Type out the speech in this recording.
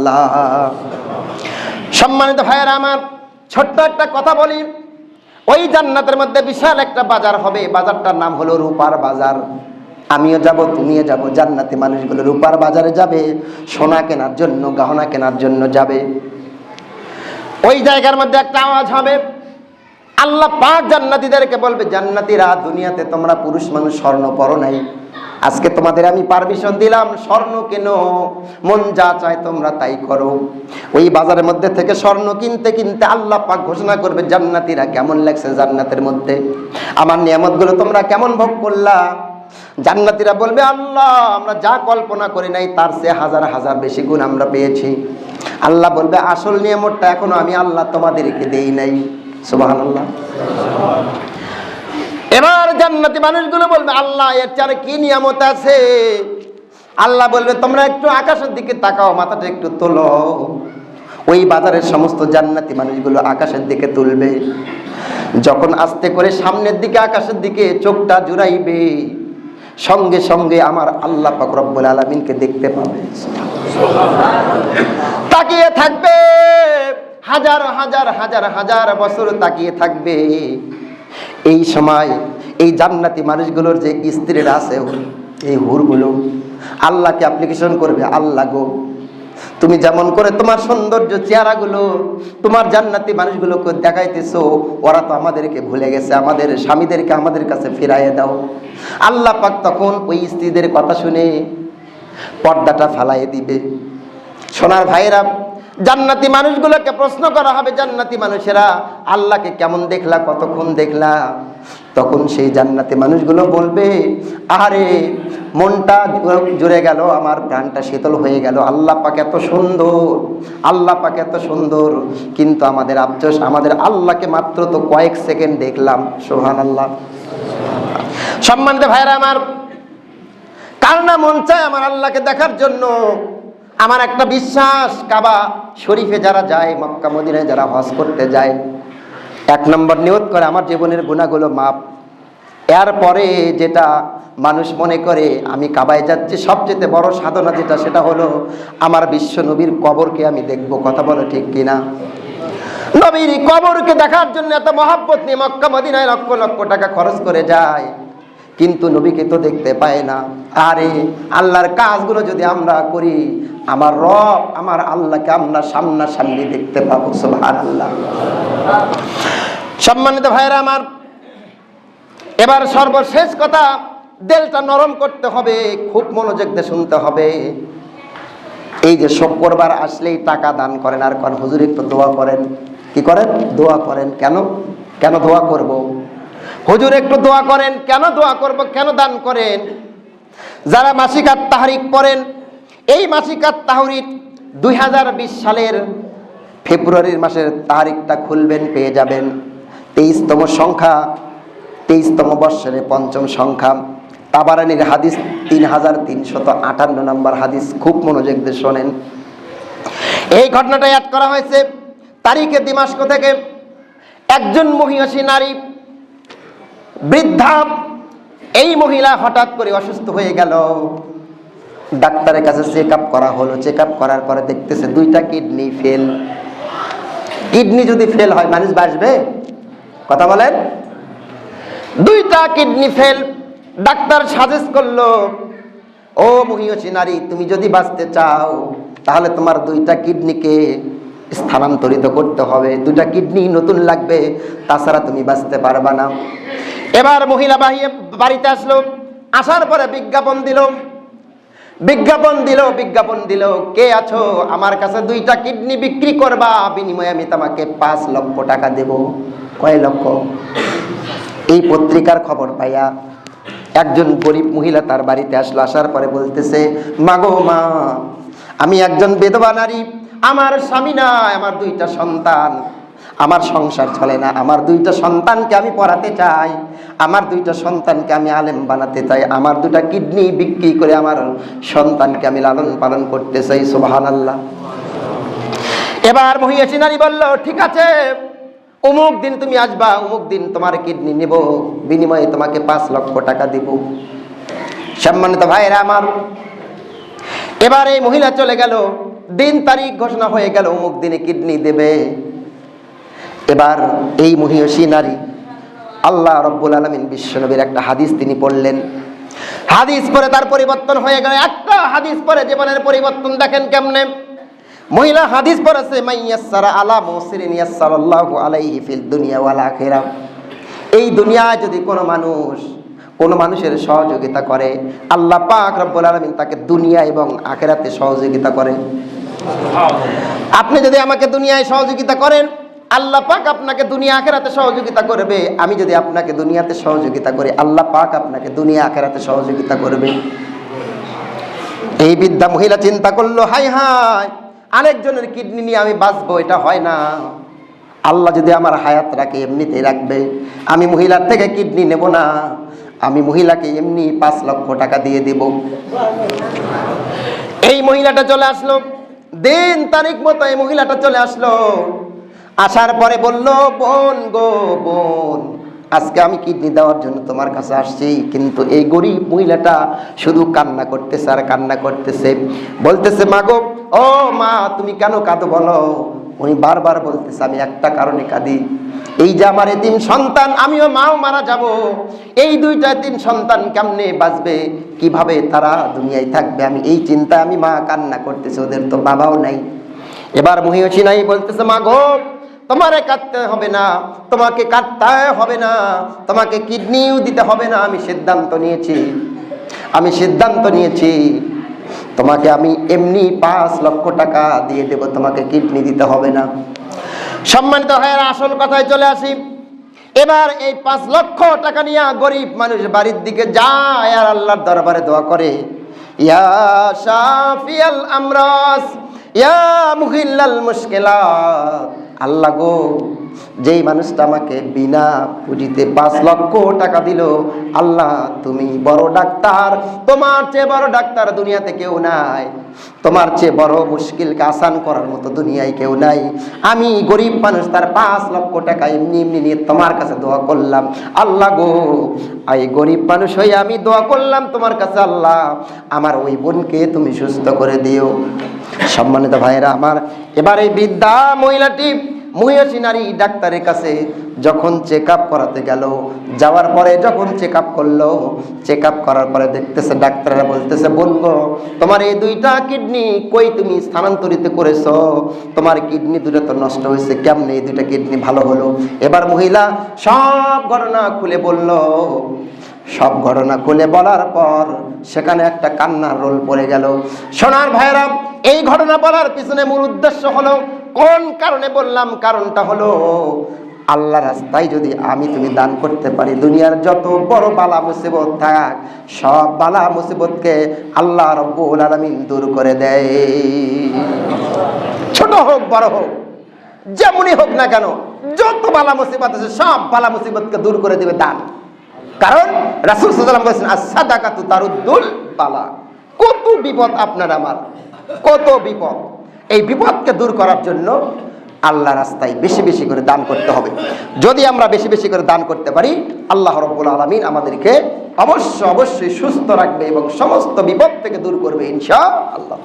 সুবহানাল্লাহ। সম্মানিত ভাইয়েরা আমার, ছোট্ট একটা কথা বলি। ওই জান্নাতের মধ্যে বিশাল একটা বাজার হবে, বাজারটার নাম হলো রূপার বাজার। আমিও যাব, তুমিও যাব। জান্নাতি মানুষগুলো রূপার বাজারে যাবে, সোনা কেনার জন্য, গহনা কেনার জন্য যাবে। ওই জায়গার মধ্যে একটা আওয়াজ হবে, আল্লাহ পাক জান্নাতীদেরকে বলবে, জান্নাতীরা, দুনিয়াতে তোমরা পুরুষ মানুষ স্বর্ণ পরো নাই, আজকে তোমাদের আমি পারমিশন দিলাম, স্বর্ণ কেনো, মন যা চায় তোমরা তাই করো। ওই বাজারের মধ্যে থেকে স্বর্ণ কিনতে কিনতে আল্লাহ পাক ঘোষণা করবে, জান্নাতীরা কেমন লাগছে জান্নাতের মধ্যে, আমার নিয়ামতগুলো তোমরা কেমন ভোগ করলা? জান্নাতীরা বলবে, আল্লাহ, আমরা যা কল্পনা করি নাই তার চেয়ে হাজার হাজার বেশি গুণ আমরা পেয়েছি। আল্লাহ বলবে, আসল নিয়ামতটা এখনো আমি আল্লাহ তোমাদেরকে দেই নাই। সুবহানাল্লাহ। এবার জান্নাতি মানুষগুলো বলবে, আল্লাহ, এর চারে কি নিয়ামত আছে? আল্লাহ বলবে, তোমরা একটু আকাশের দিকে তাকাও, মাথাটা একটু তোলো। ওই বাজারের সমস্ত জান্নাতি মানুষগুলো আকাশের দিকে তুলবে। যখন আস্তে করে সামনের দিকে আকাশের দিকে চোখটা জুড়াইবে, সঙ্গে সঙ্গে আমার আল্লাহ পাক রব্বুল আলামিনকে দেখতে পাবে। তাকিয়ে থাকবে, হাজার হাজার হাজার হাজার বছর তাকিয়ে থাকবে। এই সময় এই জান্নাতি মানুষগুলোর যে স্ত্রীরা আছে, এই হুরগুলো আল্লাহকে অ্যাপ্লিকেশন করবে, আল্লাহ গো, তুমি যেমন করে তোমার সৌন্দর্য চেহারাগুলো তোমার জান্নাতি মানুষগুলোকে দেখাইতেছো, ওরা তো আমাদেরকে ভুলে গেছে, আমাদের স্বামীদেরকে আমাদের কাছে ফিরাইয়ে দাও। আল্লাহ পাক তখন ওই স্ত্রীদের কথা শুনে পর্দাটা ফালাইয়ে দিবে। সোনার ভাইরা, জান্নাতি মানুষগুলোকে প্রশ্ন করা হবে, জান্নাতি মানুষেরা, আল্লাহকে কেমন দেখলা, কতক্ষণ দেখলা? তখন সেই জান্নাতি মানুষগুলো বলবে, আরে মনটা জুড়ে গেল, আমার প্রাণটা শীতল হয়ে গেল, আল্লাহ পাক এত সুন্দর, আল্লাহ পাক এত সুন্দর, কিন্তু আমাদের আফসোস, আমাদের আল্লাহকে মাত্র তো কয়েক সেকেন্ড দেখলাম। সুবহানাল্লাহ। সম্মানিত ভাইরা আমার, কার না মন চায় আমার আল্লাহকে দেখার জন্য? আমার একটা বিশ্বাস, কাবা শরীফে যারা যায়, মক্কা মদিনায় যারা হজ করতে যায়, 1 নম্বর নিয়ত করে আমার জীবনের গুনাহগুলো মাপ। এরপরে যেটা মানুষ মনে করে আমি কাবায় যাচ্ছি, সবচেয়ে বড় সাধনা যেটা, সেটা হলো আমার বিশ্ব নবীর কবরকে আমি দেখব। কথা বলো ঠিক কিনা? নবীর কবরকে দেখার জন্য এত মহব্বত নিয়ে মক্কা মদিনায় লক্ষ লক্ষ টাকা খরচ করে যায়, কিন্তু নবীকে তো দেখতে পায় না। আরে আল্লাহর কাজগুলো যদি আমরা করি, আমার রব, আমার আল্লাহকে আমরা সামনাসামনি দেখতে পাবো। সুবহানাল্লাহ। সম্মানিত ভাইরা আমার, এবার সর্বশেষ কথা, দিলটা নরম করতে হবে, খুব মনোযোগ দিয়ে শুনতে হবে। এই যে শুক্রবার আসলেই টাকা দান করেন, আর কোন হুজুর একটু দোয়া করেন। কি করেন? দোয়া করেন। কেন কেন দোয়া করব? হুজুর একটু দোয়া করেন। কেন দোয়া করব? কেন দান করেন? যারা মাসিকাত তাহরিক পড়েন, এই মাসিকাত তাহরিক 2020 সালের ফেব্রুয়ারির মাসের তারিখটা খুলবেন, পেয়ে যাবেন 23তম সংখ্যা, 23তম বর্ষের 5ম সংখ্যা, তাবারানির হাদিস 3358 নম্বর হাদিস। খুব মনোযোগ দিয়ে শোনেন। এই ঘটনাটা অ্যাড করা হয়েছে তারিখে দিমাশক থেকে। একজন মহিষী নারী, বৃদ্ধা, এই মহিলা হঠাৎ করে অসুস্থ হয়ে গেল। ডাক্তারের কাছে চেক আপ করা হলো। চেক আপ করার পরে দেখতেছে 2টা কিডনি ফেল। কিডনি যদি ফেল হয়, মানুষ বাঁচবে? কথা বলেন। 2টা কিডনি ফেল। ডাক্তার সাজেস্ট করলো, ও মহিষী নারী, তুমি যদি বাঁচতে চাও তাহলে তোমার 2টা কিডনিকে স্থানান্তরিত করতে হবে, 2টা কিডনি নতুন লাগবে, তাছাড়া তুমি বাঁচতে পারবা না। এবার মহিলা বাড়িতে আসলো। আসার পরে বিজ্ঞাপন দিল, কে আছো, আমার কাছে 2টা কিডনি বিক্রি করবা, বিনিময়ে আমি তোমাকে 5 লক্ষ টাকা দেব। কয় লক্ষ? এই পত্রিকার খবর পাইয়া একজন গরিব মহিলা তার বাড়িতে আসলো। আসার পরে বলতেছে, মাগো মা, আমি একজন বিধবা নারী, আমার স্বামী নাই, আমার 2টা সন্তান, আমার সংসার চলে না, আমার 2টা সন্তানকে আমি পড়াতে চাই, আমার 2টা সন্তানকে আমি আলেম বানাতে চাই, আমার 2টা কিডনি বিক্রি করে আমার সন্তানকে আমি লালন পালন করতে চাই। সুবহানাল্লাহ। এবার মহিষী নারী বলল, ঠিক আছে, অমুক দিন তুমি আসবা, অমুক দিন তোমার কিডনি নিব, বিনিময়ে তোমাকে 5 লক্ষ টাকা দিব। সম্মানিত ভাইরা আমার, এবার এই মহিলা চলে গেল। দিন তারিখ ঘোষণা হয়ে গেল, অমুক দিনে কিডনি দেবে। এবার এই মহিয়সী নারী আল্লাহ রাব্বুল আলামিন বিশ্বনবীর একটা হাদিস তিনি পড়লেন। হাদিস পড়ে তার পরিবর্তন হয়ে গেল। একটা হাদিস পড়ে জীবনের পরিবর্তন দেখেন কেমনে। মহিলা হাদিস পড়েছে, মাইয়াসসারা আলা মুসিরিন ইয়াসসারাল্লাহু আলাইহি ফিল দুনিয়া ওয়াল আখিরাহ। এই দুনিয়ায় যদি কোনো মানুষের সহযোগিতা করে, আল্লাহ পাক রব্বুল আলামিন তাকে দুনিয়া এবং আখিরাতে সহযোগিতা করে। আপনি যদি আমাকে দুনিয়ায় সহযোগিতা করেন, আল্লাহ পাক আপনাকে দুনিয়া আখিরাতে সহযোগিতা করবে। আমি যদি আপনাকে দুনিয়াতে সহযোগিতা করি, আল্লাহ পাক আপনাকে দুনিয়া আখিরাতে সহযোগিতা করবে। এই বৃদ্ধা মহিলা চিন্তা করলো, হাই হাই, আরেকজনের কিডনি নিয়ে আমি বাঁচবো, এটা হয় না। আল্লাহ যদি আমার হায়াত রাখে এমনিতেই রাখবে। আমি মহিলার থেকে কিডনি নেব না, আমি মহিলাকে এমনি 5 লক্ষ টাকা দিয়ে দেব। এই মহিলাটা চলে আসলো, দিন তারিখ মতো এই মহিলাটা চলে আসলো। আসার পরে বলল, বোন গো বোন, আজকে আমি কিডনি দেওয়ার জন্য তোমার কাছে আসছি। কিন্তু এই গরিব মহিলাটা শুধু কান্না করতেছে আর কান্না করতেছে, বলতেছে, মা গো, ও মা, তুমি কেন কাঁদো বলো? উনি বারবার বলতেছে, আমি একটা কারণে কাঁদি, এই যে আমার এতিম সন্তান, আমিও মাও মারা যাব, এই দুইটা এতিম সন্তান কেমনে বাঁচবে, কিভাবে তারা দুনিয়ায় থাকবে, আমি এই চিন্তায় আমি মা কান্না করতেছে, ওদের তো বাবাও নাই। এবার মহিয়সী নাই বলতেছে, মা গো, তোমারে কাঁদতে হবে না, তোমাকে কাঁদতে হবে না, তোমাকে কিডনিও দিতে হবে না। আমি সিদ্ধান্ত নিয়েছি, তোমাকে আমি এমনি 5 লক্ষ টাকা দিয়ে দেব, তোমাকে কিডনি দিতে হবে না। সম্মানিত ভাইয়েরা, আসল কথায় চলে আসি। এবার এই 5 লক্ষ টাকা নিয়ে গরিব মানুষ বাড়ির দিকে যায় আর আল্লাহর দরবারে দোয়া করে, ইয়া শাফিয়াল আমরাস, ইয়া মুহিল্লাল মুশকিলাত। আল্লাহ গো, যেই মানুষটা আমাকে বিনা পুঁজিতে 5 লক্ষ টাকা দিল, আল্লাহ তুমি বড় ডাক্তার, তোমার চেয়ে বড় ডাক্তার দুনিয়াতে কেউ নাই, তোমার চেয়ে বড় মুশকিলকে আসান করার মতো দুনিয়ায় কেউ নাই। আমি গরিব মানুষ, তার 5 লক্ষ টাকা এমনি এমনি নিয়ে তোমার কাছে দোয়া করলাম। আল্লাহ গো, এই গরিব মানুষ হয়ে আমি দোয়া করলাম তোমার কাছে, আল্লাহ আমার ওই বোনকে তুমি সুস্থ করে দিও। সম্মানিত ভাইয়েরা আমার, এবার এই বৃদ্ধা মহিলাটি মহিয়সী নারী ডাক্তারের কাছে যখন চেক আপ করাতে গেল, যাওয়ার পরে যখন চেক আপ করলো, চেক আপ করার পরে দেখতেছে, ডাক্তাররা বলতেছে, বলবো তোমার এই 2টা কিডনি কই তুমি স্থানান্তরিত করেছো? তোমার কিডনি 2টা তো নষ্ট হয়েছে, কেমনে এই 2টা কিডনি ভালো হলো? এবার মহিলা সব ঘটনা খুলে বলল। সব ঘটনা খুলে বলার পর সেখানে একটা কান্নার রোল পড়ে গেল। সোনার ভাইরা, এই ঘটনা বলার পিছনে মূল উদ্দেশ্য হলো, কোন কারণে বললাম, কারণটা হলো আল্লাহ রাস্তায় যদি আমি তুমি দান করতে পারি, দুনিয়ার যত বড় বালা মুসিবত থাক, সব বালা মুসিবতকে আল্লাহ রাব্বুল আলামিন দূর করে দেয়। ছোট হোক বড় হোক, যেমনই হোক না কেন, যত বালা মুসিবত আছে সব বালা মুসিবতকে দূর করে দেবে দান। কারণ রাসূল সাল্লাল্লাহু আলাইহি ওয়াসাল্লাম বলেছেন, আস-সাদাকাতু তারুদ্দুল বালা। কত বিপদ আপনার আমার, কত বিপদ, এই বিপদকে দূর করার জন্য আল্লাহ রাস্তায় বেশি বেশি করে দান করতে হবে। যদি আমরা বেশি বেশি করে দান করতে পারি, আল্লাহ রাব্বুল আলামিন আমাদেরকে অবশ্যই সুস্থ রাখবে এবং সমস্ত বিপদ থেকে দূর করবে ইনশাআল্লাহ।